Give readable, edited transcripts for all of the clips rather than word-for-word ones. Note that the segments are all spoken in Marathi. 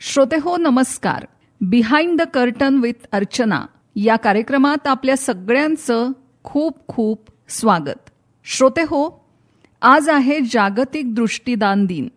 श्रोतेहो नमस्कार. Behind the curtain with Archana या कार्यक्रमात आपल्या सगळ्यांचं खूप खूप स्वागत. श्रोतेहो, आज आहे जागतिक दृष्टिदान दिन.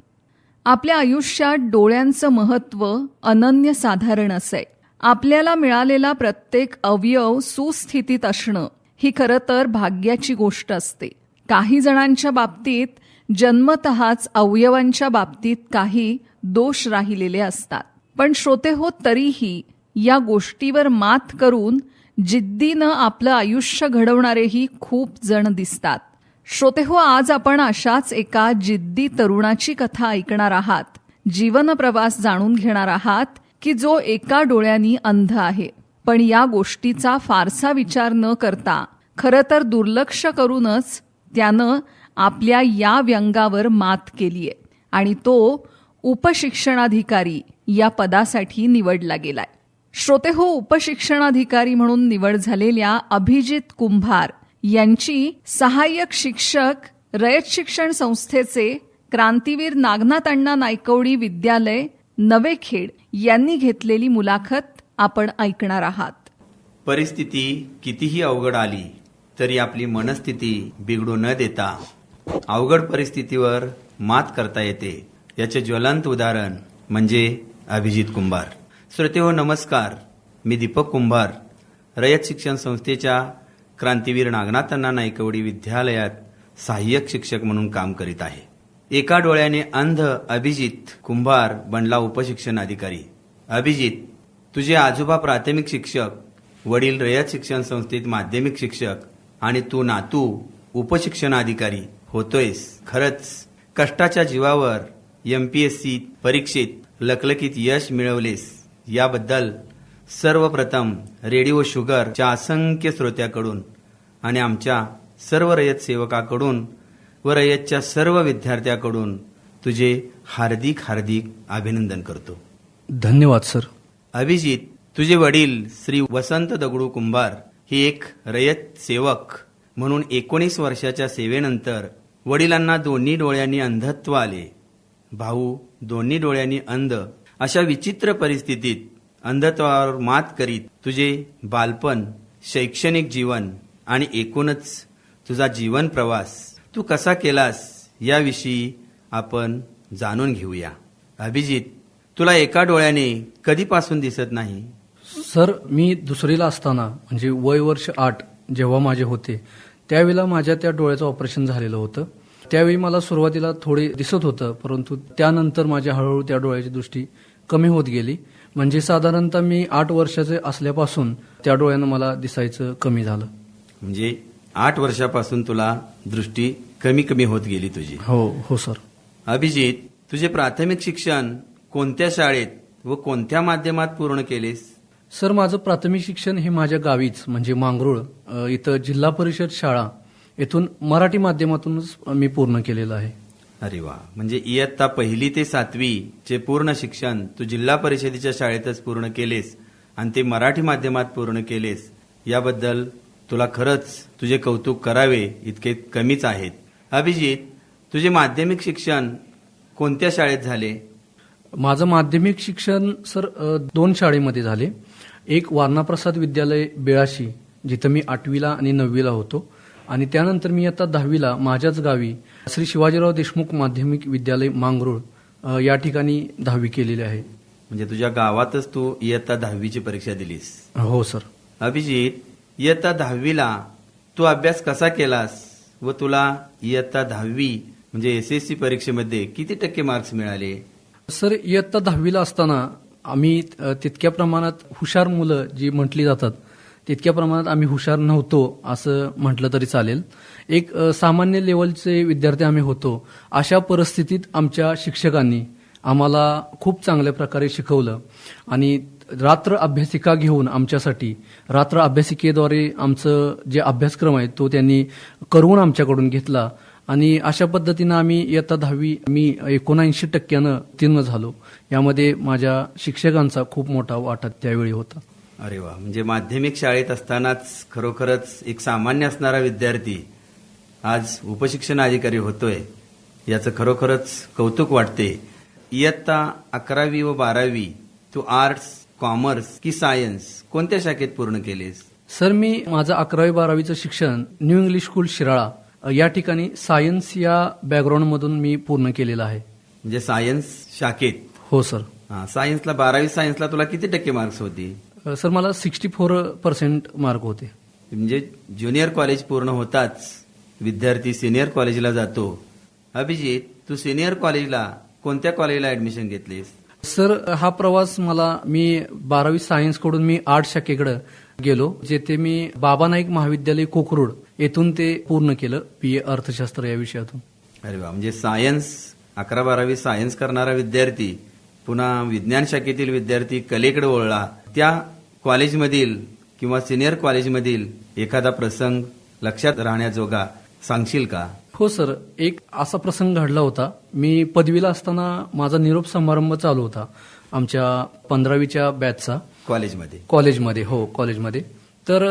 आपल्या आयुष्यात डोळ्यांचं महत्त्व अनन्यसाधारण असे. आपल्याला मिळालेला प्रत्येक अवयव सुस्थितीत असणं ही खरं तर भाग्याची गोष्ट असते. काही जणांच्या बाबतीत जन्मतःच अवयवांच्या बाबतीत काही दोष राहिलेले असतात. पण श्रोतेहो, तरीही या गोष्टीवर मात करून जिद्दीनं आपलं आयुष्य घडवणारेही खूप जण दिसतात. श्रोतेहो, आज आपण अशाच एका जिद्दी तरुणाची कथा ऐकणार आहात. जीवन प्रवास जाणून घेणार आहात की जो एका डोळ्यांनी अंध आहे, पण या गोष्टीचा फारसा विचार न करता, खरं तर दुर्लक्ष करूनच त्यानं आपल्या या व्यंगावर मात केलीय आणि तो उपशिक्षणाधिकारी या पदासाठी निवडला गेलाय. श्रोतेहो, उपशिक्षणाधिकारी म्हणून निवड झालेल्या अभिजित कुंभार यांची सहाय्यक शिक्षक रयत शिक्षण संस्थेचे क्रांतीवीर नागनाथ अण्णा नायकवडी विद्यालय नवेखेड यांनी घेतलेली मुलाखत आपण ऐकणार आहात. परिस्थिती कितीही अवघड आली तरी आपली मनस्थिती बिघडू न देता अवघड परिस्थितीवर मात करता येते. याचे ज्वलंत उदाहरण म्हणजे अभिजित कुंभार. श्रोतेहो नमस्कार, मी दीपक कुंभार रयत शिक्षण संस्थेच्या क्रांतीवीर नागनाथ अण्णा नायकवडी विद्यालयात सहाय्यक शिक्षक म्हणून काम करीत आहे. एका डोळ्याने अंध अभिजित कुंभार बनला उपशिक्षण अधिकारी. अभिजित, तुझे आजोबा प्राथमिक शिक्षक, वडील रयत शिक्षण संस्थेत माध्यमिक शिक्षक आणि तू नातू उपशिक्षणाधिकारी होतोयस. खरंच कष्टाच्या जीवावर MPSC परीक्षेत लखलखीत यश मिळवलेस याबद्दल सर्वप्रथम रेडिओ शुगरच्या असंख्य श्रोत्याकडून आणि आमच्या सर्व रयत सेवकाकडून व रयतच्या सर्व विद्यार्थ्याकडून तुझे हार्दिक हार्दिक अभिनंदन करतो. धन्यवाद सर. अभिजित, तुझे वडील श्री वसंत दगडू कुंभार हे एक रयत सेवक म्हणून 19 वर्षाच्या सेवेनंतर वडिलांना दोन्ही डोळ्यांनी अंधत्व आले. भाऊ दोन्ही डोळ्यांनी अंध अशा विचित्र परिस्थितीत अंधत्वावर मात करीत तुझे बालपण, शैक्षणिक जीवन आणि एकूणच तुझा जीवन प्रवास तू कसा केलास याविषयी आपण जाणून घेऊया. अभिजित, तुला एका डोळ्याने कधीपासून दिसत नाही? सर, मी दुसरीला असताना म्हणजे वय वर्ष 8 जेव्हा माझे होते त्यावेळेला माझ्या त्या डोळ्याचं ऑपरेशन झालेलं होतं. त्यावेळी मला सुरुवातीला थोडी दिसत होतं, परंतु त्यानंतर माझ्या हळूहळू त्या डोळ्याची दृष्टी कमी होत गेली. म्हणजे साधारणतः मी 8 वर्षाचे असल्यापासून त्या डोळ्यानं मला दिसायचं कमी झालं. म्हणजे 8 वर्षापासून तुला दृष्टी कमी कमी होत गेली तुझी? हो सर. अभिजित, तुझे प्राथमिक शिक्षण कोणत्या शाळेत व कोणत्या माध्यमात पूर्ण केलेस? सर, माझं प्राथमिक शिक्षण हे माझ्या गावीच म्हणजे मांगरूळ इथं जिल्हा परिषद शाळा येथून मराठी माध्यमातूनच मी पूर्ण केलेलं आहे. अरे वा, म्हणजे इयत्ता 1ली ते 7वी चे पूर्ण शिक्षण तू जिल्हा परिषदेच्या शाळेतच पूर्ण केलेस आणि ते मराठी माध्यमात पूर्ण केलेस याबद्दल तुला खरंच तुझे कौतुक करावे इतके कमीच आहेत. अभिजित, तुझे माध्यमिक शिक्षण कोणत्या शाळेत झाले? माझं माध्यमिक शिक्षण सर 2 शाळेमध्ये झाले. एक वारणाप्रसाद विद्यालय बेळाशी जिथं मी 8वीला आणि 9वीला होतो आणि त्यानंतर मी आता 10वीला माझ्याच गावी श्री शिवाजीराव देशमुख माध्यमिक विद्यालय मांगरूळ या ठिकाणी 10वी केलेली आहे. म्हणजे तुझ्या गावातच तू इयत्ता 10वीची परीक्षा दिलीस? हो सर. अभिजित, इयत्ता 10वीला तू अभ्यास कसा केलास व तुला इयत्ता 10वी म्हणजे SSC परीक्षेमध्ये किती टक्के मार्क्स मिळाले? सर, इयत्ता 10वीला असताना आम्ही तितक्या प्रमाणात हुशार मुलं जी म्हटली जातात तितक्या प्रमाणात आम्ही हुशार नव्हतो असं म्हटलं तरी चालेल. एक सामान्य लेवलचे विद्यार्थी आम्ही होतो. अशा परिस्थितीत आमच्या शिक्षकांनी आम्हाला खूप चांगल्या प्रकारे शिकवलं आणि रात्र अभ्यासिका घेऊन आमच्यासाठी रात्र अभ्यासिकेद्वारे आमचं जे अभ्यासक्रम आहे तो त्यांनी करून आमच्याकडून घेतला आणि अशा पद्धतीनं आम्ही इयत्ता 10वी मी 79% उत्तीर्ण झालो. यामध्ये माझ्या शिक्षकांचा खूप मोठा वाटा त्यावेळी होता. अरे वा, म्हणजे माध्यमिक शाळेत असतानाच खरोखरच एक सामान्य असणारा विद्यार्थी आज उपशिक्षण अधिकारी होतोय याचं खरोखरच कौतुक वाटते. इयत्ता 11वी व 12वी तू आर्ट्स, कॉमर्स की सायन्स कोणत्या शाखेत पूर्ण केलेस? सर, मी माझं 11वी-12वीचं शिक्षण न्यू इंग्लिश स्कूल शिराळा या ठिकाणी सायन्स या बॅकग्राऊंडमधून मी पूर्ण केलेलं आहे. म्हणजे सायन्स शाखेत. हो सर. सायन्सला 12वी सायन्सला तुला किती टक्के मार्क्स होती? सर, मला 64% मार्क होते. म्हणजे ज्युनियर कॉलेज पूर्ण होताच विद्यार्थी सिनियर कॉलेजला जातो. अभिजित, तू सिनियर कॉलेजला कोणत्या कॉलेजला ऍडमिशन घेतलीस? सर, हा प्रवास मी 12वी सायन्स कडून मी आर्ट शाखेकडे गेलो, जेथे मी बाबा नाईक महाविद्यालय कोकरूड येथून ते पूर्ण केलं, BA अर्थशास्त्र या विषयातून. अरे वा, म्हणजे सायन्स 11-12वी सायन्स करणारा विद्यार्थी पुन्हा विज्ञान शाखेतील विद्यार्थी कलेकडे वळला. त्या कॉलेजमधील किंवा सिनियर कॉलेजमधील एखादा प्रसंग लक्षात राहण्याजोगा सांगशील का? हो सर, एक असा प्रसंग घडला होता. मी पदवीला असताना माझा निरोप समारंभ चालू होता आमच्या 15वीच्या बॅचचा कॉलेजमध्ये. हो, कॉलेजमध्ये. तर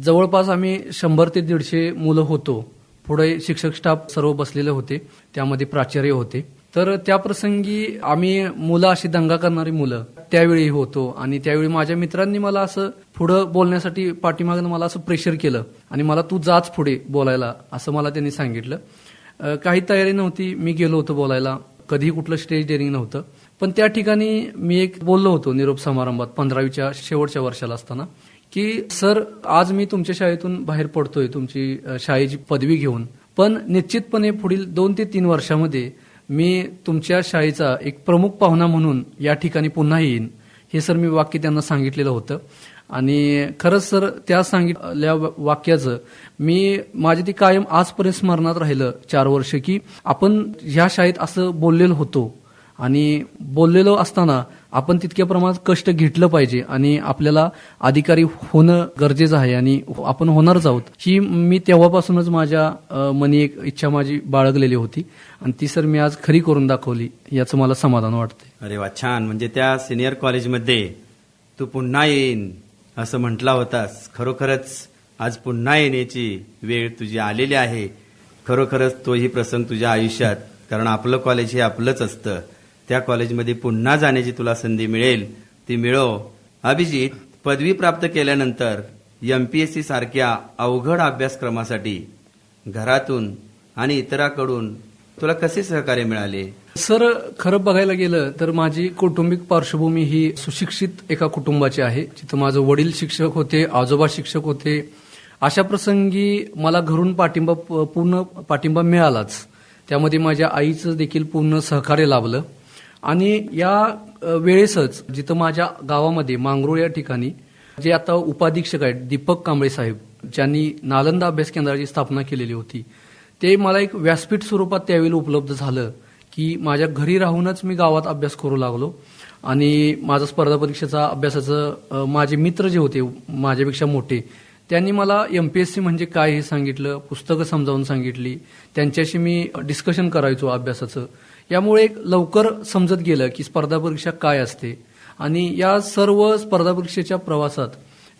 जवळपास आम्ही 100 ते 150 मुलं होतो. पुढे शिक्षक स्टाफ सर्व बसलेले होते, त्यामध्ये प्राचार्य होते. तर त्या प्रसंगी आम्ही मुलं अशी दंगा करणारी मुलं त्यावेळी होतो आणि त्यावेळी माझ्या मित्रांनी मला असं पुढं बोलण्यासाठी पाठीमागनं मला असं प्रेशर केलं आणि मला तू जाच पुढे बोलायला असं मला त्यांनी सांगितलं. काही तयारी नव्हती, मी गेलो होतो बोलायला. कधी कुठलं स्टेज डेअरिंग नव्हतं, पण त्या ठिकाणी मी एक बोललो होतो निरोप समारंभात 15वीच्या शेवटच्या वर्षाला असताना की सर, आज मी तुमच्या शाळेतून बाहेर पडतोय तुमची शाळेची पदवी घेऊन, पण निश्चितपणे पुढील 2 ते 3 वर्षामध्ये मी तुमच्या शाळेचा एक प्रमुख पाहुणा म्हणून या ठिकाणी पुन्हा येईन. हे सर मी वाक्य त्यांना सांगितलेलं होतं आणि खरंच सर त्या सांगितलेल्या वाक्याचं माझी ती कायम आजपर्यंत स्मरणात राहिलं 4 वर्ष की आपण ह्या शाळेत असं बोललेलो होतो आणि बोललेलो असताना आपण तितक्या प्रमाणात कष्ट घेतलं पाहिजे आणि आपल्याला अधिकारी होणं गरजेचं आहे आणि आपण होणारच आहोत. ही मी तेव्हापासूनच माझ्या मनी एक इच्छा माझी बाळगलेली होती आणि ती सर मी आज खरी करून दाखवली, याचं मला समाधान वाटते. अरे वा, छान. म्हणजे त्या सिनियर कॉलेजमध्ये तू पुन्हा येईन असं म्हटला होतास. खरोखरच आज पुन्हा येण्याची वेळ तुझी आलेली आहे. खरोखरच तोही प्रसंग तुझ्या आयुष्यात, कारण आपलं कॉलेज हे आपलंच असतं, त्या कॉलेजमध्ये पुन्हा जाण्याची तुला संधी मिळेल, ती मिळव. अभिजित, पदवी प्राप्त केल्यानंतर MPSC सारख्या अवघड अभ्यासक्रमासाठी घरातून आणि इतरांकडून तुला कसे सहकार्य मिळाले? सर, खरं बघायला गेलं तर माझी कौटुंबिक पार्श्वभूमी ही सुशिक्षित एका कुटुंबाची आहे, जिथं माझे वडील शिक्षक होते, आजोबा शिक्षक होते. अशा प्रसंगी मला घरून पूर्ण पाठिंबा मिळालाच. त्यामध्ये माझ्या आईचं देखील पूर्ण सहकार्य लाभलं आणि या वेळेसच जिथं माझ्या गावामध्ये मांगरोळ या ठिकाणी जे आता उपाधीक्षक आहेत दीपक कांबळे साहेब, ज्यांनी नालंदा अभ्यास केंद्राची स्थापना केलेली होती, ते मला एक व्यासपीठ स्वरूपात त्यावेळी उपलब्ध झालं की माझ्या घरी राहूनच मी गावात अभ्यास करू लागलो आणि माझा स्पर्धा परीक्षेचा अभ्यासाचं माझे मित्र जे होते माझ्यापेक्षा मोठे, त्यांनी मला MPSC म्हणजे काय हे सांगितलं, पुस्तकं समजावून सांगितली, त्यांच्याशी मी डिस्कशन करायचो अभ्यासाचं. यामुळे एक लवकर समजत गेलं की स्पर्धा परीक्षा काय असते आणि या सर्व स्पर्धा परीक्षेच्या प्रवासात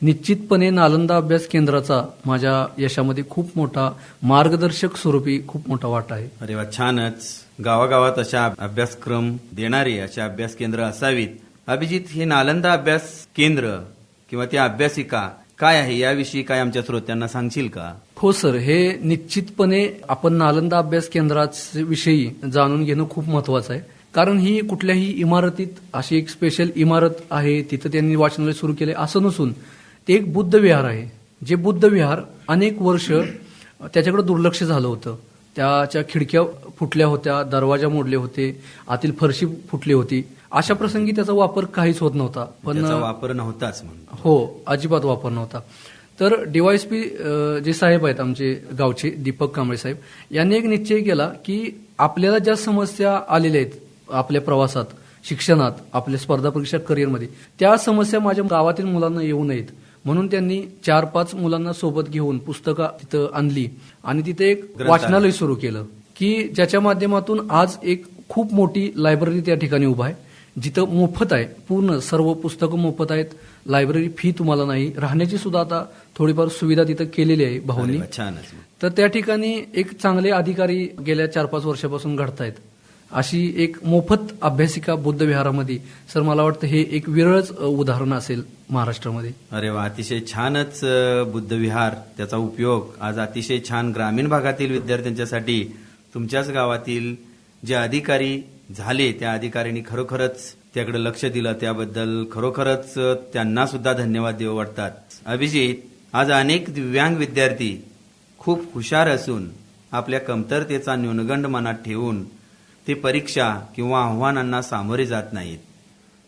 निश्चितपणे नालंदा अभ्यास केंद्राचा माझ्या यशामध्ये खूप मोठा मार्गदर्शक स्वरूपी खूप मोठा वाटा आहे. अरे वा, छानच. गावागावात अशा अभ्यासक्रम देणारी अशा अभ्यास केंद्र असावीत. अभिजित, हे नालंदा अभ्यास केंद्र किंवा ती अभ्यासिका काय आहे याविषयी काय आमच्या श्रोत्यांना सांगशील का? हो सर, हे निश्चितपणे आपण नालंदा अभ्यास केंद्राविषयी जाणून घेणं खूप महत्वाचं आहे. कारण ही कुठल्याही इमारतीत अशी एक स्पेशल इमारत आहे, तिथं त्यांनी वाचनालय सुरू केले असं नसून ते एक बुद्ध विहार आहे. जे बुद्ध विहार अनेक वर्ष त्याच्याकडे दुर्लक्ष झालं होतं. त्याच्या खिडक्या फुटल्या होत्या, दरवाजा मोडले होते, आतील फरशी फुटली होती. अशा प्रसंगी त्याचा वापर काहीच होत नव्हता. पण वापर नव्हताच म्हणून. हो, अजिबात वापर नव्हता. तर DYSP जे साहेब आहेत आमचे गावचे दीपक कांबळे साहेब, यांनी एक निश्चय केला की आपल्याला ज्या समस्या आलेल्या आहेत आपल्या प्रवासात, शिक्षणात, आपल्या स्पर्धा परीक्षा करिअरमध्ये, त्या समस्या माझ्या गावातील मुलांना येऊ नयेत म्हणून त्यांनी 4-5 मुलांना सोबत घेऊन पुस्तकं तिथं आणली आणि तिथे एक वाचनालय सुरू केलं की ज्याच्या माध्यमातून आज एक खूप मोठी लायब्ररी त्या ठिकाणी उभा आहे, जिथं मोफत आहे, पूर्ण सर्व पुस्तकं मोफत आहेत, लायब्ररी फी तुम्हाला नाही, राहण्याची सुद्धा आता थोडीफार सुविधा तिथं केलेली आहे भाऊंनी. तर त्या ठिकाणी एक चांगले अधिकारी गेल्या 4-5 वर्षापासून घडतायत. अशी एक मोफत अभ्यासिका बुद्ध विहारामध्ये सर मला वाटतं हे एक विरळच उदाहरण असेल महाराष्ट्रामध्ये. अरे वा, अतिशय छानच बुद्धविहार, त्याचा उपयोग आज अतिशय छान ग्रामीण भागातील विद्यार्थ्यांच्यासाठी तुमच्याच गावातील जे अधिकारी झाले त्या अधिकाऱ्यांनी खरोखरच त्याकडे लक्ष दिलं, त्याबद्दल खरोखरच त्यांना सुद्धा धन्यवाद देऊ वाटतात. अभिजित, आज अनेक दिव्यांग विद्यार्थी खूप हुशार असून आपल्या कमतरतेचा न्यूनगंड मनात ठेवून ते परीक्षा किंवा आव्हानांना सामोरे जात नाहीत.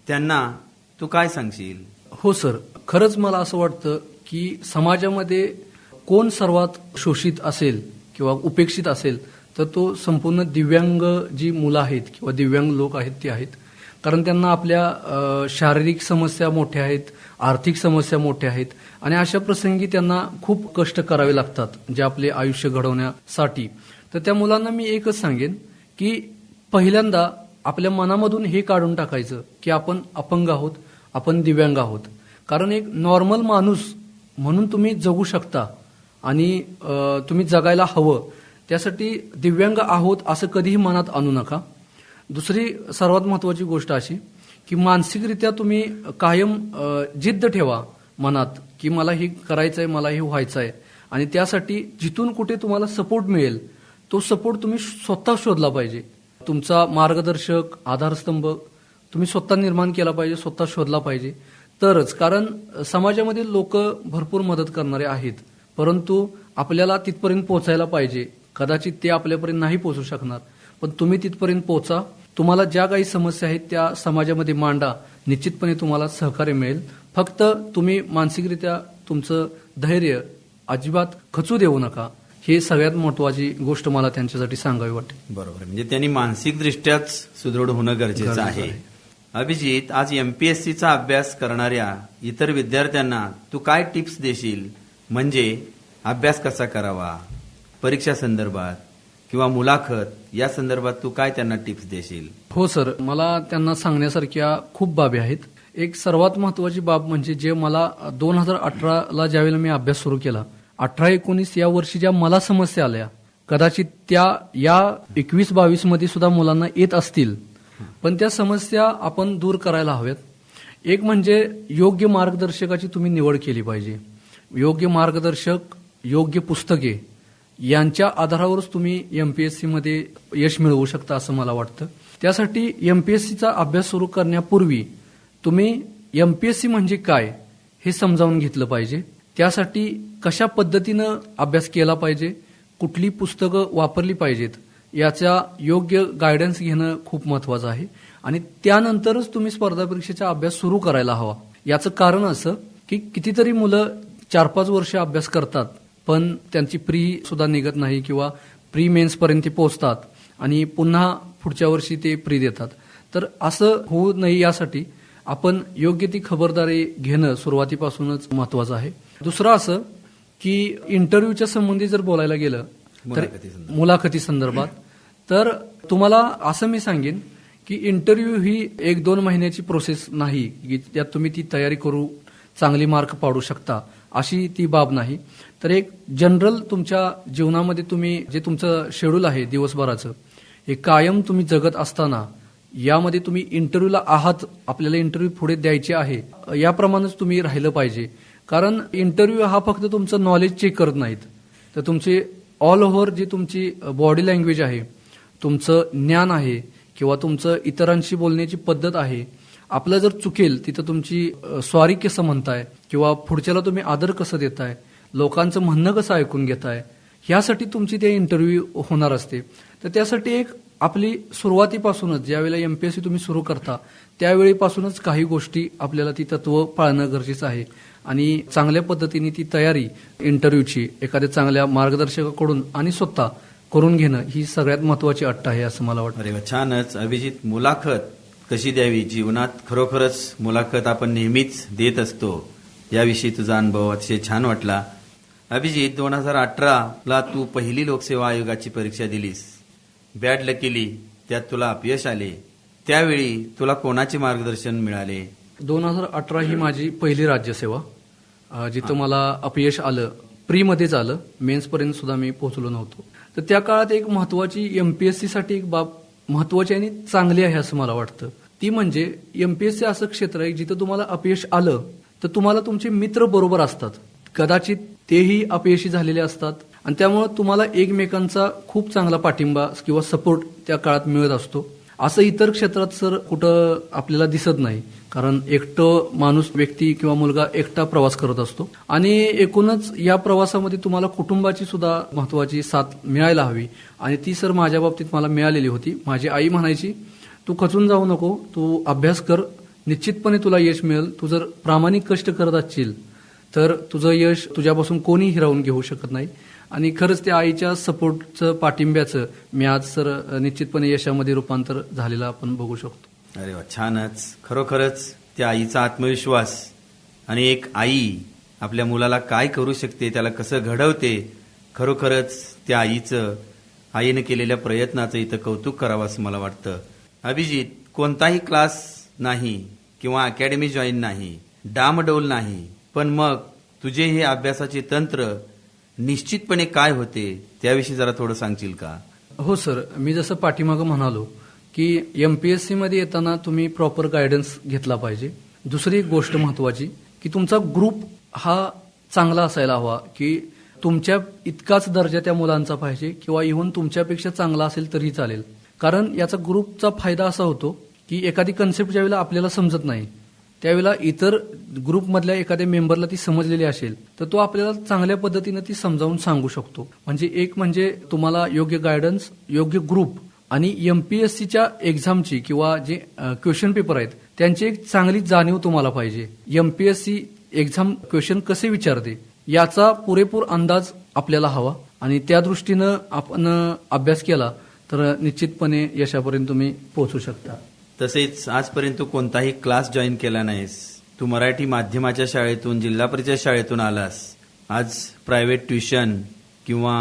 त्यांना तू काय सांगशील? हो सर, खरंच मला असं वाटतं की समाजामध्ये कोण सर्वात शोषित असेल किंवा उपेक्षित असेल तर तो संपूर्ण दिव्यांग जी मुलं आहेत किंवा दिव्यांग लोक आहेत ते आहेत. कारण त्यांना आपल्या शारीरिक समस्या मोठ्या आहेत, आर्थिक समस्या मोठ्या आहेत आणि अशा प्रसंगी त्यांना खूप कष्ट करावे लागतात जे आपले आयुष्य घडवण्यासाठी. तर त्या मुलांना मी एकच सांगेन की पहिल्यांदा आपल्या मनामधून हे काढून टाकायचं की आपण अपंग आहोत, आपण दिव्यांग आहोत. कारण एक नॉर्मल माणूस म्हणून तुम्ही जगू शकता आणि तुम्ही जगायला हवं, त्यासाठी दिव्यांग आहोत असं कधीही मनात आणू नका. दुसरी सर्वात महत्वाची गोष्ट अशी की मानसिकरित्या तुम्ही कायम जिद्द ठेवा मनात की मला हे करायचंय, मला हे व्हायचंय आणि त्यासाठी जिथून कुठे तुम्हाला सपोर्ट मिळेल तो सपोर्ट तुम्ही स्वतः शोधला पाहिजे. तुमचा मार्गदर्शक, आधारस्तंभ तुम्ही स्वतः निर्माण केला पाहिजे, स्वतः शोधला पाहिजे तरच. कारण समाजामध्ये लोक भरपूर मदत करणारे आहेत, परंतु आपल्याला तिथपर्यंत पोहोचायला पाहिजे. कदाचित ते आपल्यापर्यंत नाही पोहोचू शकणार, पण तुम्ही तिथपर्यंत पोहोचा. तुम्हाला ज्या काही समस्या आहेत त्या समाजामध्ये मांडा, निश्चितपणे तुम्हाला सहकार्य मिळेल. फक्त तुम्ही मानसिकरित्या तुमचं धैर्य अजिबात खचू देऊ नका. हे सगळ्यात महत्वाची गोष्ट मला त्यांच्यासाठी सांगावी वाटते. बरोबर, म्हणजे त्यांनी मानसिकदृष्ट्याच सुदृढ होणं गरजेचं आहे. अभिजित, आज एमपीएससीचा अभ्यास करणाऱ्या इतर विद्यार्थ्यांना तू काय टिप्स देशील? म्हणजे अभ्यास कसा करावा, परीक्षा संदर्भात किंवा मुलाखत या संदर्भात तू काय त्यांना टिप्स देशील? हो सर, मला त्यांना सांगण्यासारख्या खूप बाबी आहेत. एक सर्वात महत्वाची बाब म्हणजे जे मला 2018ला ज्यावेळेला मी अभ्यास सुरू केला, 18-19 या वर्षी ज्या मला समस्या आल्या कदाचित त्या या 21-22 मध्ये सुद्धा मुलांना येत असतील, पण त्या समस्या आपण दूर करायला हव्यात. एक म्हणजे योग्य मार्गदर्शकाची तुम्ही निवड केली पाहिजे. योग्य मार्गदर्शक, योग्य पुस्तके यांच्या आधारावरच तुम्ही एमपीएससी मध्ये यश मिळवू शकता असं मला वाटतं. त्यासाठी एमपीएससीचा अभ्यास सुरू करण्यापूर्वी तुम्ही एमपीएससी म्हणजे काय हे समजावून घेतलं पाहिजे. त्यासाठी कशा पद्धतीनं अभ्यास केला पाहिजे, कुठली पुस्तकं वापरली पाहिजेत याचा योग्य गायडन्स घेणं खूप महत्वाचं आहे. आणि त्यानंतरच तुम्ही स्पर्धा परीक्षेचा अभ्यास सुरू करायला हवा. याचं कारण असं की कितीतरी मुलं 4-5 वर्ष अभ्यास करतात पण त्यांची प्री सुद्धा निघत नाही किंवा प्री मेन्स पर्यंत पोहोचतात आणि पुन्हा पुढच्या वर्षी ते प्री देतात. तर असं होऊ नये यासाठी आपण योग्य ती खबरदारी घेणं सुरुवातीपासूनच महत्वाचं आहे. दुसरं असं की इंटरव्ह्यूच्या संबंधी जर बोलायला गेलं तर मुलाखती संदर्भात तर तुम्हाला असं मी सांगेन की इंटरव्ह्यू ही 1-2 महिन्याची प्रोसेस नाही की त्यात तुम्ही ती तयारी करू चांगली मार्क पाडू शकता अशी ती बाब नाही. तर एक जनरल तुमच्या जीवनामध्ये तुम्ही जे तुमचं शेड्यूल आहे दिवसभराचं हे कायम तुम्ही जगत असताना यामध्ये तुम्ही इंटरव्ह्यूला आहात, आपल्याला इंटरव्ह्यू पुढे द्यायचे आहे याप्रमाणेच तुम्ही राहिलं पाहिजे. कारण इंटरव्ह्यू हा फक्त तुमचं नॉलेज चेक करत नाहीत, तर तुमचे ऑल ओव्हर जी तुमची बॉडी लँग्वेज आहे, तुमचं ज्ञान आहे किंवा तुमचं इतरांशी बोलण्याची पद्धत आहे, आपलं जर चुकेल तिथं तुमची सॉरी कसं म्हणताय किंवा पुढच्याला तुम्ही आदर कसं देताय, लोकांचं म्हणणं कसं ऐकून घेताय, ह्यासाठी तुमची ते इंटरव्ह्यू होणार असते. तर त्यासाठी एक आपली सुरुवातीपासूनच ज्यावेळेला एमपीएससी तुम्ही सुरू करता त्यावेळीपासूनच काही गोष्टी आपल्याला ती तत्व पाळणं गरजेचं आहे आणि चांगल्या पद्धतीने ती तयारी इंटरव्ह्यूची एखाद्या चांगल्या मार्गदर्शकाकडून आणि स्वतः करून घेणं ही सगळ्यात महत्वाची अट आहे असं मला वाटतं. अरे वा, छानच. अभिजित, मुलाखत कशी द्यावी जीवनात, खरोखरच मुलाखत आपण नेहमीच देत असतो, याविषयी तुझा अनुभव अतिशय छान वाटला. अभिजित, 2018ला तू पहिली लोकसेवा आयोगाची परीक्षा दिलीस, बॅड लकीली त्यात तुला अपयश आले. त्यावेळी तुला कोणाचे मार्गदर्शन मिळाले? 2018 ही माझी पहिली राज्यसेवा जिथं मला अपयश आलं, प्रीमध्येच आलं, मेन्स पर्यंत सुद्धा मी पोहोचलो नव्हतो. तर त्या काळात एक महत्वाची एमपीएससी साठी एक बाब महत्वाची आणि चांगली आहे असं मला वाटतं. ती म्हणजे एमपीएससी असं क्षेत्र आहे जिथं तुम्हाला अपयश आलं तर तुम्हाला तुमचे मित्र बरोबर असतात, कदाचित तेही अपयशी झालेले असतात आणि त्यामुळे तुम्हाला एकमेकांचा खूप चांगला पाठिंबा किंवा सपोर्ट त्या काळात मिळत असतो. असं इतर क्षेत्रात सर कुठं आपल्याला दिसत नाही, कारण एकटं माणूस, व्यक्ती किंवा मुलगा एकटा प्रवास करत असतो आणि एकूणच या प्रवासामध्ये तुम्हाला कुटुंबाची सुद्धा महत्वाची साथ मिळायला हवी आणि ती सर माझ्या बाबतीत मला मिळालेली होती. माझी आई म्हणायची, तू खचून जाऊ नको, तू अभ्यास कर, निश्चितपणे तुला यश मिळेल. तू जर प्रामाणिक कष्ट करत असशील तर तुझं यश तुझ्यापासून कोणी हिरावून घेऊ शकत नाही. आणि खरंच त्या आईच्या सपोर्टचं, पाठिंब्याचं मी आज सर निश्चितपणे यशामध्ये रूपांतर झालेलं आपण बघू शकतो. अरे वा, छानच. खरोखरच त्या आईचा आत्मविश्वास आणि एक आई आपल्या मुलाला काय करू शकते, त्याला कसं घडवते, खरोखरच त्या आईनं केलेल्या प्रयत्नाचं इथं कौतुक करावं असं मला वाटतं. अभिजित, कोणताही क्लास नाही किंवा अकॅडमी जॉईन नाही, डामडौल नाही, पण मग तुझे हे अभ्यासाचे तंत्र निश्चितपणे काय होते त्याविषयी जरा थोडं सांगशील का? हो सर, मी जसं पाठीमागं म्हणालो की एमपीएससी मध्ये येताना तुम्ही प्रॉपर गायडन्स घेतला पाहिजे. दुसरी एक गोष्ट महत्वाची की तुमचा ग्रुप हा चांगला असायला हवा, की तुमच्या इतकाच दर्जा त्या मुलांचा पाहिजे किंवा इव्हन तुमच्यापेक्षा चांगला असेल तरीही चालेल. कारण याचा ग्रुपचा फायदा असा होतो की एखादी कन्सेप्ट ज्यावेळेला आपल्याला समजत नाही त्यावेळेला इतर ग्रुपमधल्या एखाद्या मेंबरला ती समजलेली असेल तर तो आपल्याला चांगल्या पद्धतीने ती समजावून सांगू शकतो. म्हणजे तुम्हाला योग्य गायडन्स, योग्य ग्रुप आणि एमपीएससीच्या एक्झामची किंवा जे क्वेश्चन पेपर आहेत त्यांची एक चांगली जाणीव तुम्हाला पाहिजे. एमपीएससी एक्झाम क्वेश्चन कसे विचारते याचा पुरेपूर अंदाज आपल्याला हवा आणि त्या दृष्टीनं आपण अभ्यास केला तर निश्चितपणे यशापर्यंत तुम्ही पोहोचू शकता. तसेच आजपर्यंत तू कोणताही क्लास जॉईन केला नाहीस. तू मराठी माध्यमाच्या शाळेतून, जिल्हा परिषद शाळेतून आलास. आज प्रायव्हेट ट्युशन किंवा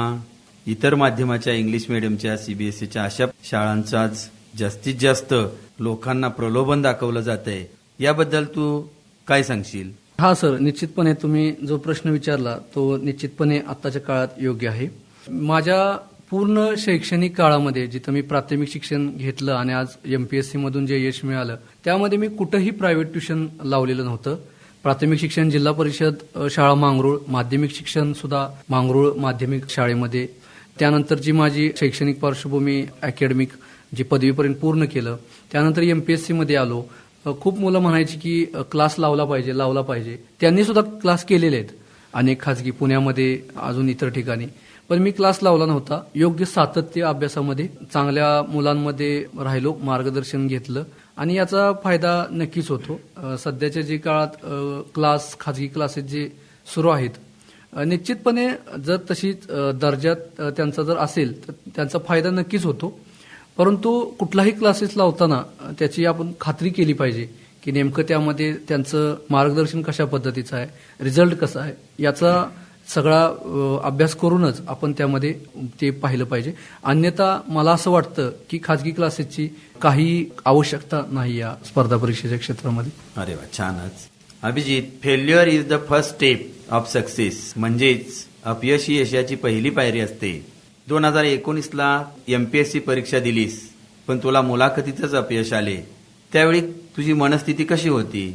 इतर माध्यमाच्या इंग्लिश मिडियमच्या, सीबीएसईच्या अशा शाळांचं आज जास्तीत जास्त लोकांना प्रलोभन दाखवलं जातंय. याबद्दल तू काय सांगशील? हा सर, निश्चितपणे तुम्ही जो प्रश्न विचारला तो निश्चितपणे आत्ताच्या काळात योग्य आहे. माझ्या पूर्ण शैक्षणिक काळामध्ये जिथं मी प्राथमिक शिक्षण घेतलं आणि आज एमपीएससी मधून जे यश मिळालं त्यामध्ये मी कुठंही प्रायव्हेट ट्युशन लावलेलं नव्हतं. प्राथमिक शिक्षण जिल्हा परिषद शाळा मांगरूळ, माध्यमिक शिक्षण सुद्धा मांगरूळ माध्यमिक शाळेमध्ये, त्यानंतर जी माझी शैक्षणिक पार्श्वभूमी अकॅडमिक जी पदवीपर्यंत पूर्ण केलं, त्यानंतर एमपीएससी मध्ये आलो. खूप मुलं म्हणायची की क्लास लावला पाहिजे. त्यांनी सुद्धा क्लास केलेले आहेत अनेक खाजगी, पुण्यामध्ये, अजून इतर ठिकाणी, पण मी क्लास लावला नव्हता. योग्य सातत्य अभ्यासामध्ये, चांगल्या मुलांमध्ये राहिलो, मार्गदर्शन घेतलं आणि याचा फायदा नक्कीच होतो. सध्याच्या जे काळात खाजगी क्लासेस जे सुरू आहेत, निश्चितपणे जर तशी दर्जात त्यांचा जर असेल तर त्यांचा फायदा नक्कीच होतो. परंतु कुठलाही क्लासेस लावताना त्याची आपण खात्री केली पाहिजे की नेमकं त्यामध्ये त्यांचं मार्गदर्शन कशा पद्धतीचं आहे, रिझल्ट कसा आहे, याचा सगळा अभ्यास करूनच आपण त्यामध्ये ते पाहिलं पाहिजे. अन्यथा मला असं वाटतं की खाजगी क्लासेसची काही आवश्यकता नाही या स्पर्धा परीक्षेच्या क्षेत्रामध्ये. अरे वा, छानच. Abhijit, failure is the first step of success, म्हणजेच अपयश ही यशाची पहिली पायरी असते. 2019ला एमपीएससी परीक्षा दिलीस, पण तुला मुलाखतीतच अपयश आले. त्यावेळी तुझी मनस्थिती कशी होती?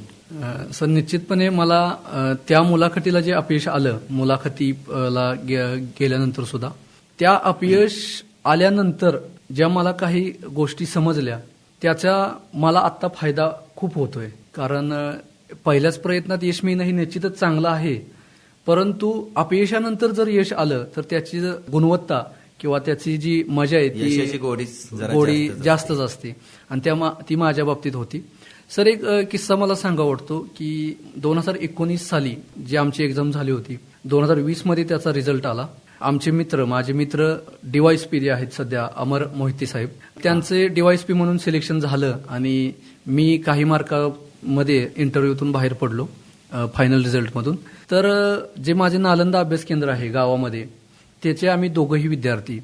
सर, निश्चितपणे मला त्या मुलाखतीला जे अपयश आलं, मुलाखतीला गेल्यानंतर सुद्धा त्या अपयश आल्यानंतर ज्या मला काही गोष्टी समजल्या त्याचा मला आत्ता फायदा खूप होतोय. कारण पहिल्याच प्रयत्नात यश मिळणं हे निश्चितच चांगलं आहे, परंतु अपयशानंतर जर यश आलं तर त्याची गुणवत्ता किंवा त्याची जी मजा आहे ती गोडी जास्तच असते आणि ती माझ्या बाबतीत होती. सर, एक किस्सा मला सांगा वाटतो की 2019 साली जी आमची एक्झाम झाली होती, 2020 मध्ये त्याचा रिझल्ट आला. माझे मित्र डीवायएसपी जे आहेत सध्या, अमर मोहिते साहेब, त्यांचे डीवायएसपी म्हणून सिलेक्शन झालं आणि मी काही मार्कामध्ये इंटरव्ह्यूतून बाहेर पडलो फायनल रिझल्टमधून. तर जे माझे नालंदा अभ्यास केंद्र आहे गावामध्ये, त्याचे आम्ही दोघंही विद्यार्थी.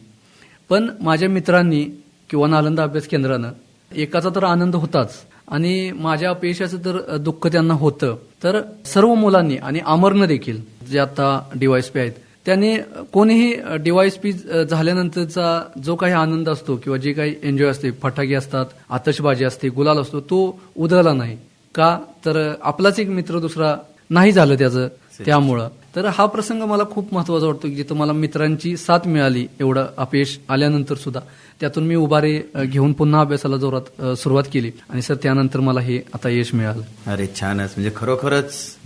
पण माझ्या मित्रांनी किंवा नालंदा अभ्यास केंद्रानं एकाचा तर आनंद होताच आणि माझ्या अपयशाचं तर दुःख त्यांना होतं. तर सर्व मुलांनी आणि अमरनं देखील, जे आता डीवायएसपी आहेत, त्याने कोणीही DYSP झाल्यानंतरचा जो काही आनंद असतो किंवा जे काही एन्जॉय असते, फटाके असतात, आतषबाजी असते, गुलाल असतो, तो उधळला नाही का? तर आपलाच एक मित्र दुसरा नाही झालं त्याचं, त्यामुळं. तर हा प्रसंग मला खूप महत्वाचा वाटतो की जिथं मला मित्रांची साथ मिळाली, एवढं अपयश आल्यानंतर सुद्धा त्यातून मी उभारे घेऊन पुन्हा अभ्यासाला जोरात सुरुवात केली आणि सर त्यानंतर मला हे आता यश मिळालं. अरे छानच. म्हणजे खरोखरच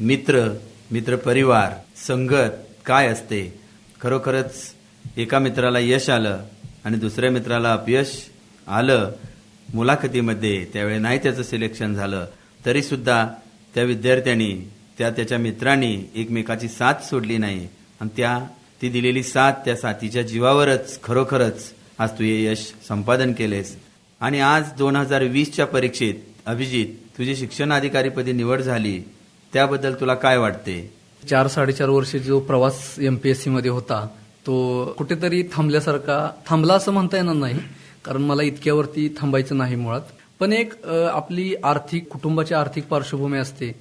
मित्र परिवार संगत काय असते. खरोखरच एका मित्राला यश आलं आणि दुसऱ्या मित्राला अपयश आलं मुलाखतीमध्ये, त्यावेळी नाही त्याचं सिलेक्शन झालं, तरी सुद्धा त्या विद्यार्थ्यांनी त्याच्या मित्रांनी एकमेकाची साथ सोडली नाही आणि ती दिलेली साथ, त्या साथीच्या जीवावरच खरोखरच आज तू हे यश संपादन केलेस. आणि आज 2020च्या परीक्षेत अभिजित तुझी शिक्षणाधिकारीपदी निवड झाली, त्याबद्दल तुला काय वाटते? 4-4.5 वर्ष जो प्रवास MPSC मध्ये होता तो कुठेतरी थांबला असं म्हणता येणार नाही, कारण मला इतक्यावरती थांबायचं नाही मुळात. पण एक आपली कुटुंबाची आर्थिक पार्श्वभूमी असते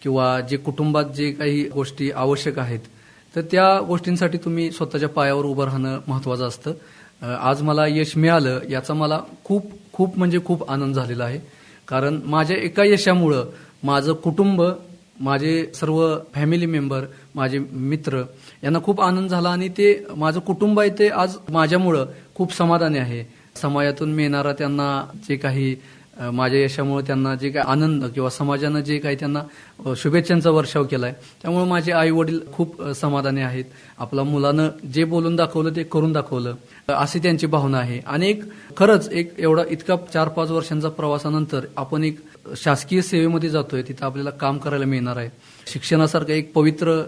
किंवा जे कुटुंबात जे काही गोष्टी आवश्यक आहेत, तर त्या गोष्टींसाठी तुम्ही स्वतःच्या पायावर उभं राहणं महत्वाचं असतं. आज मला यश मिळालं याचा मला खूप खूप म्हणजे खूप आनंद झालेला आहे, कारण माझ्या एका यशामुळं माझं कुटुंब, माझे सर्व फॅमिली मेंबर, माझे मित्र यांना खूप आनंद झाला आणि ते माझं कुटुंब आहे ते आज माझ्यामुळं खूप समाधानी आहे. समाजातून मिळणारा त्यांना जे काही माझ्या यशामुळे त्यांना जे काही आनंद किंवा समाजानं जे काही त्यांना शुभेच्छांचा वर्षाव केलाय, त्यामुळे माझे आई वडील खूप समाधानी आहेत. आपल्या मुलानं जे बोलून दाखवलं ते करून दाखवलं अशी त्यांची भावना आहे. आणि खरंच इतका 4-5 वर्षांचा प्रवासानंतर आपण एक शासकीय सेवेमध्ये जातोय, तिथं आपल्याला काम करायला मिळणार आहे. शिक्षणासारखं एक पवित्र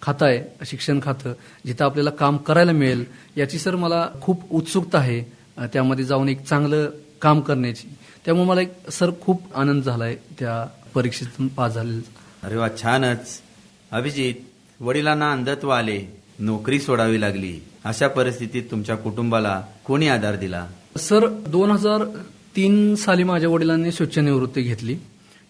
खातं आहे शिक्षण खातं, जिथं आपल्याला काम करायला मिळेल याची सर मला खूप उत्सुकता आहे, त्यामध्ये जाऊन एक चांगलं काम करण्याची. त्यामुळे मला सर खूप आनंद झालाय त्या परीक्षेतून पास झालेला. अरे वा, छानच. अभिजित, वडिलांना अंधत्व आले, नोकरी सोडावी लागली, अशा परिस्थितीत तुमच्या कुटुंबाला कोणी आधार दिला? सर 2003 साली माझ्या वडिलांनी स्वेच्छानिवृत्ती घेतली.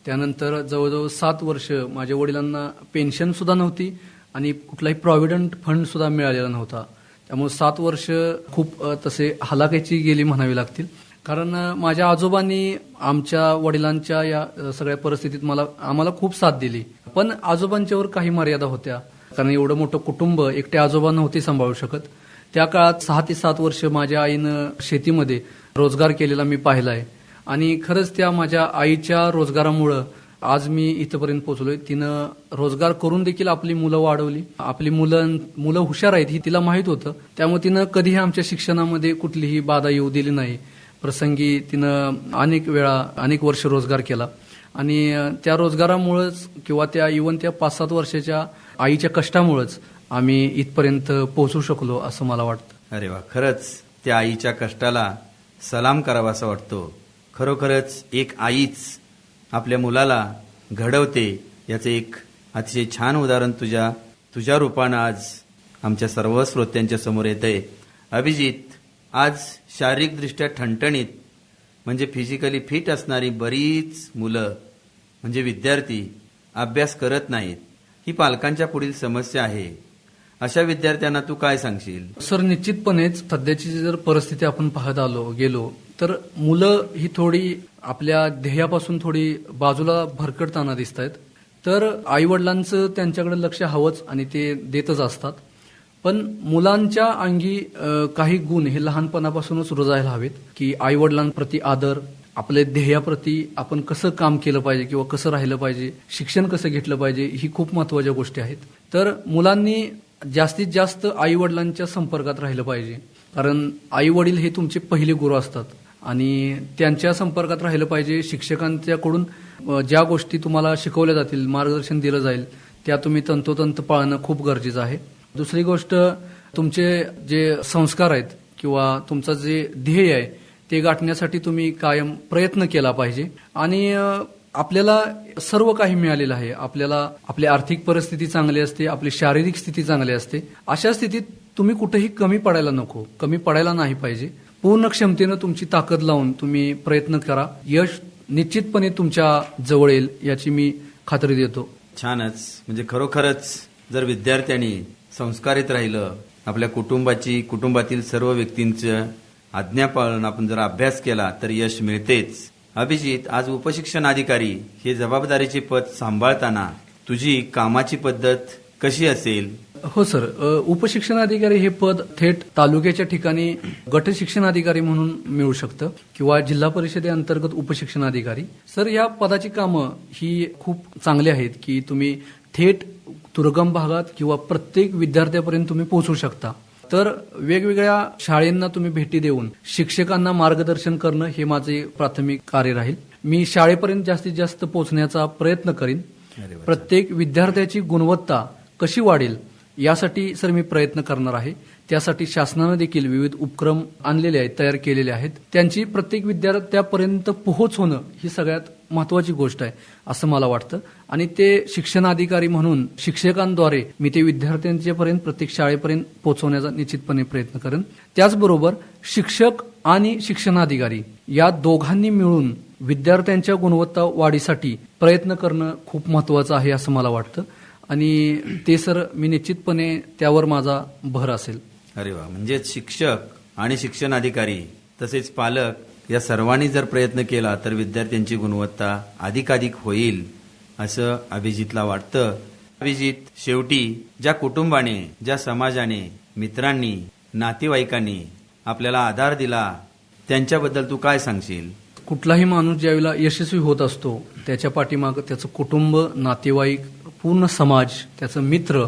त्यानंतर जवळजवळ 7 वर्ष माझ्या वडिलांना पेन्शन सुद्धा नव्हती आणि कुठलाही प्रॉव्हिडंट फंड सुद्धा मिळालेला नव्हता. त्यामुळे 7 वर्ष खूप तसे हलाखीची गेली म्हणावी लागतील, कारण माझ्या आजोबांनी आमच्या वडिलांच्या या सगळ्या परिस्थितीत आम्हाला खूप साथ दिली. पण आजोबांच्यावर काही मर्यादा होत्या, कारण एवढं मोठं कुटुंब एकटे आजोबा नव्हते सांभाळू शकत. त्या काळात 6 ते 7 वर्ष माझ्या आईनं शेतीमध्ये रोजगार केलेला मी पाहिलाय आणि खरंच त्या माझ्या आईच्या रोजगारामुळं आज मी इथपर्यंत पोहोचलोय. तिनं रोजगार करून देखील आपली मुलं वाढवली. आपली मुलं हुशार आहेत ही तिला माहित होतं, त्यामुळे तिनं कधीही आमच्या शिक्षणामध्ये कुठलीही बाधा येऊ दिली नाही. प्रसंगी तिनं अनेक वर्ष रोजगार केला आणि त्या रोजगारामुळेच किंवा त्या 5-7 वर्षाच्या आईच्या कष्टामुळेच आम्ही इथपर्यंत पोहोचू शकलो असं मला वाटतं. अरे वा, खरंच त्या आईच्या कष्टाला सलाम करावासा वाटतो. खरोखरच एक आईच आपल्या मुलाला घडवते याचं एक अतिशय छान उदाहरण तुझ्या रूपानं आज आमच्या सर्व श्रोत्यांच्या समोर येतंय. अभिजित, आज शारीरिकदृष्ट्या ठणठणीत म्हणजे फिजिकली फिट असणारी बरीच मुलं म्हणजे विद्यार्थी अभ्यास करत नाहीत, ही पालकांच्या पुढील समस्या आहे. अशा विद्यार्थ्यांना तू काय सांगशील? सर, निश्चितपणेच सध्याची जर परिस्थिती आपण पाहत गेलो तर मुलं ही थोडी आपल्या ध्येयापासून थोडी बाजूला भरकटताना दिसत आहेत. तर आई वडिलांचं त्यांच्याकडे लक्ष हवंच आणि ते देतच असतात, पण मुलांच्या अंगी काही गुण हे लहानपणापासूनच रुजायला हवेत, की आई वडिलांप्रती आदर, आपल्या ध्येयाप्रती आपण कसं काम केलं पाहिजे किंवा कसं राहिलं पाहिजे, शिक्षण कसं घेतलं पाहिजे, ही खूप महत्वाच्या गोष्टी आहेत. तर मुलांनी जास्तीत जास्त आई वडिलांच्या संपर्कात राहिलं पाहिजे, कारण आई वडील हे तुमचे पहिले गुरु असतात आणि त्यांच्या संपर्कात राहिलं पाहिजे. शिक्षकांच्याकडून ज्या गोष्टी तुम्हाला शिकवल्या जातील, मार्गदर्शन दिलं जाईल, त्या तुम्ही तंतोतंत पाळणं खूप गरजेचं आहे. दुसरी गोष्ट, तुमचे जे संस्कार आहेत किंवा तुमचं जे ध्येय आहे ते गाठण्यासाठी तुम्ही कायम प्रयत्न केला पाहिजे. आणि आपल्याला सर्व काही मिळालेलं आहे. आपल्याला आपली आर्थिक परिस्थिती चांगली असते, आपली शारीरिक स्थिती चांगली असते. अशा स्थितीत तुम्ही कुठेही कमी पडायला नाही पाहिजे. पूर्ण क्षमतेनं तुमची ताकद लावून तुम्ही प्रयत्न करा. यश निश्चितपणे तुमच्या जवळ येईल याची मी खात्री देतो. छानच. म्हणजे खरोखरच जर विद्यार्थ्यांनी संस्कारित राहिलं, आपल्या कुटुंबातील सर्व व्यक्तींचं आज्ञा पाळून आपण जर अभ्यास केला तर यश मिळतेच. अभिजित, आज उपशिक्षण अधिकारी हे जबाबदारीचे पद सांभाळताना तुझी कामाची पद्धत कशी असेल? हो सर, उपशिक्षणाधिकारी हे पद थेट तालुक्याच्या ठिकाणी गट शिक्षणाधिकारी म्हणून मिळू शकतं किंवा जिल्हा परिषदेअंतर्गत उपशिक्षणाधिकारी. सर, या पदाची कामं ही खूप चांगली आहेत की तुम्ही थेट दुर्गम भागात किंवा प्रत्येक विद्यार्थ्यापर्यंत तुम्ही पोहोचू शकता. तर वेगवेगळ्या शाळेंना तुम्ही भेटी देऊन शिक्षकांना मार्गदर्शन करणं हे माझे प्राथमिक कार्य राहील. मी शाळेपर्यंत जास्तीत जास्त पोहोचण्याचा प्रयत्न करीन. प्रत्येक विद्यार्थ्याची गुणवत्ता कशी वाढेल यासाठी सर मी प्रयत्न करणार आहे. त्यासाठी शासनानं देखील विविध उपक्रम आणलेले आहेत, तयार केलेले आहेत. त्यांची प्रत्येक विद्यार्थ्यापर्यंत पोहोच होणं ही सगळ्यात महत्वाची गोष्ट आहे असं मला वाटतं. आणि ते शिक्षणाधिकारी म्हणून शिक्षकांद्वारे मी ते विद्यार्थ्यांच्यापर्यंत प्रत्येक शाळेपर्यंत पोहोचवण्याचा निश्चितपणे प्रयत्न करेन. त्याचबरोबर शिक्षक आणि शिक्षणाधिकारी या दोघांनी मिळून विद्यार्थ्यांच्या गुणवत्ता वाढीसाठी प्रयत्न करणं खूप महत्वाचं आहे असं मला वाटतं. आणि ते सर मी निश्चितपणे त्यावर माझा भर असेल. अरे वा, म्हणजे शिक्षक आणि शिक्षण अधिकारी तसेच पालक या सर्वांनी जर प्रयत्न केला तर विद्यार्थ्यांची गुणवत्ता अधिकाधिक होईल असं अभिजितला वाटतं. अभिजित, शेवटी ज्या कुटुंबाने, ज्या समाजाने, मित्रांनी, नातेवाईकांनी आपल्याला आधार दिला त्यांच्याबद्दल तू काय सांगशील? कुठलाही माणूस ज्यावेळेला यशस्वी होत असतो त्याच्या पाठीमागं त्याचं कुटुंब, नातेवाईक, पूर्ण समाज, त्याचं मित्र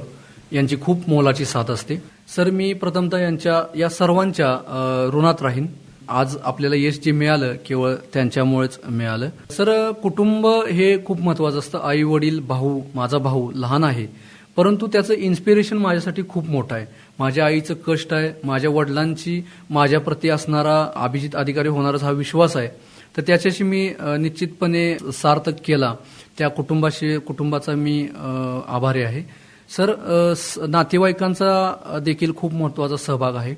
यांची खूप मोलाची साथ असते. सर, मी प्रथमतः या सर्वांच्या ऋणात राहीन. आज आपल्याला यश जे मिळालं केवळ त्यांच्यामुळेच मिळालं. सर, कुटुंब हे खूप महत्वाचं असतं. आई वडील, भाऊ, माझा भाऊ लहान आहे परंतु त्याचं इन्स्पिरेशन माझ्यासाठी खूप मोठं आहे. माझ्या आईचं कष्ट आहे, माझ्या वडिलांची माझ्याप्रती असणारा अभिजित अधिकारी होणाराच हा विश्वास आहे. तर त्याच्याशी मी निश्चितपणे सार्थक केला. त्या कुटुंबाचा मी आभारी आहे. सर, नातेवाईकांचा देखील खूप महत्वाचा सहभाग आहे.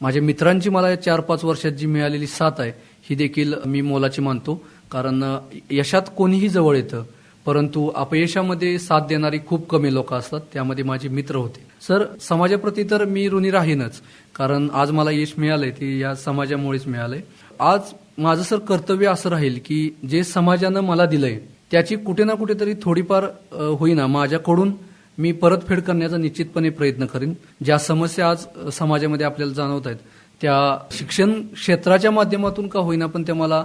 माझ्या मित्रांची मला 4-5 वर्षात जी मिळालेली साथ आहे ही देखील मी मोलाची मानतो. कारण यशात कोणीही जवळ येतं परंतु अपयशामध्ये साथ देणारी खूप कमी लोक असतात. त्यामध्ये माझे मित्र होते. सर, समाजाप्रती तर मी ऋणी राहीनच, कारण आज मला यश मिळालंय ते या समाजामुळेच मिळालंय. आज माझं सर कर्तव्य असं राहील की जे समाजानं मला दिलंय त्याची कुठे ना कुठेतरी थोडीफार होईना माझ्याकडून मी परतफेड करण्याचा निश्चितपणे प्रयत्न करीन. ज्या समस्या आज समाजामध्ये आपल्याला जाणवत आहेत त्या शिक्षण क्षेत्राच्या माध्यमातून का होईना पण त्या मला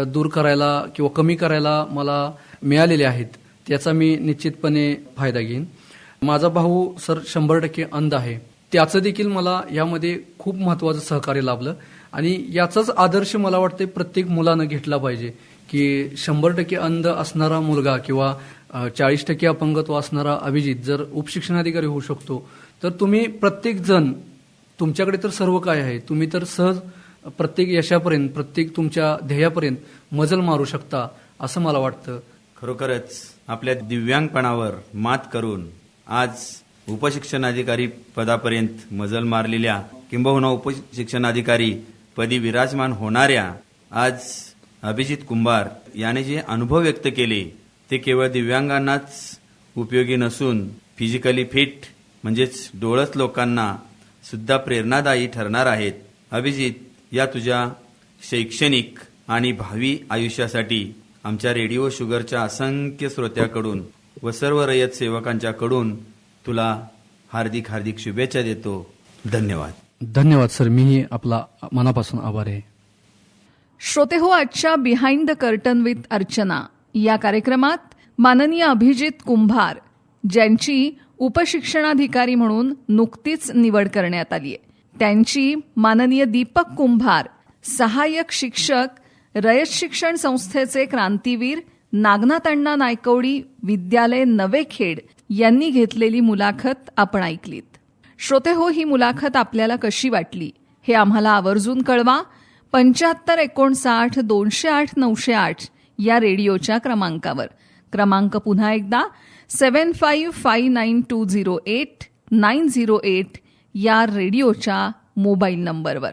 दूर करायला किंवा कमी करायला मला मिळालेल्या आहेत. त्याचा मी निश्चितपणे फायदा घेईन. माझा भाऊ सर 100% अंध आहे. त्याचं देखील मला यामध्ये खूप महत्वाचं सहकार्य लाभलं आणि याचाच आदर्श मला वाटतं प्रत्येक मुलानं घेतला पाहिजे की 100% अंध असणारा मुलगा किंवा 40% अपंगत्व असणारा अभिजित जर उपशिक्षणाधिकारी होऊ शकतो तर तुम्ही प्रत्येक जण, तुमच्याकडे तर सर्व काय आहे, तुम्ही तर सहज प्रत्येक यशापर्यंत, प्रत्येक तुमच्या ध्येयापर्यंत मजल मारू शकता असं मला वाटतं. खरोखरच आपल्या दिव्यांगपणावर मात करून आज उपशिक्षणाधिकारी पदापर्यंत मजल मारलेल्या किंबहुना उपशिक्षणाधिकारी पदी विराजमान होणाऱ्या आज अभिजित कुंभार याने जे अनुभव व्यक्त केले ते केवळ दिव्यांगांनाच उपयोगी नसून फिजिकली फिट म्हणजेच डोळस लोकांना सुद्धा प्रेरणादायी ठरणार आहेत. अभिजित, या तुझ्या शैक्षणिक आणि भावी आयुष्यासाठी आमच्या रेडिओ शुगरच्या असंख्य श्रोत्याकडून व सर्व रयत सेवकांच्याकडून तुला हार्दिक हार्दिक शुभेच्छा देतो. धन्यवाद. धन्यवाद सर, मीही आपला मनापासून आभार आहे. श्रोते हो, आजच्या behind the curtain with Archana या कार्यक्रमात माननीय अभिजित कुंभार ज्यांची उपशिक्षणाधिकारी म्हणून नुकतीच निवड करण्यात आली आहे, त्यांची माननीय दीपक कुंभार, सहाय्यक शिक्षक, रयत शिक्षण संस्थेचे क्रांतीवीर, नागनाथ अण्णा नायकवडी विद्यालय नवेखेड यांनी घेतलेली मुलाखत आपण ऐकलीत. श्रोते हो, ही मुलाखत आपल्याला कशी वाटली हे आम्हाला आवर्जून कळवा. 7559 208 908 या रेडिओच्या क्रमांकावर. क्रमांक पुन्हा एकदा 7559208908 या रेडिओच्या मोबाईल नंबरवर.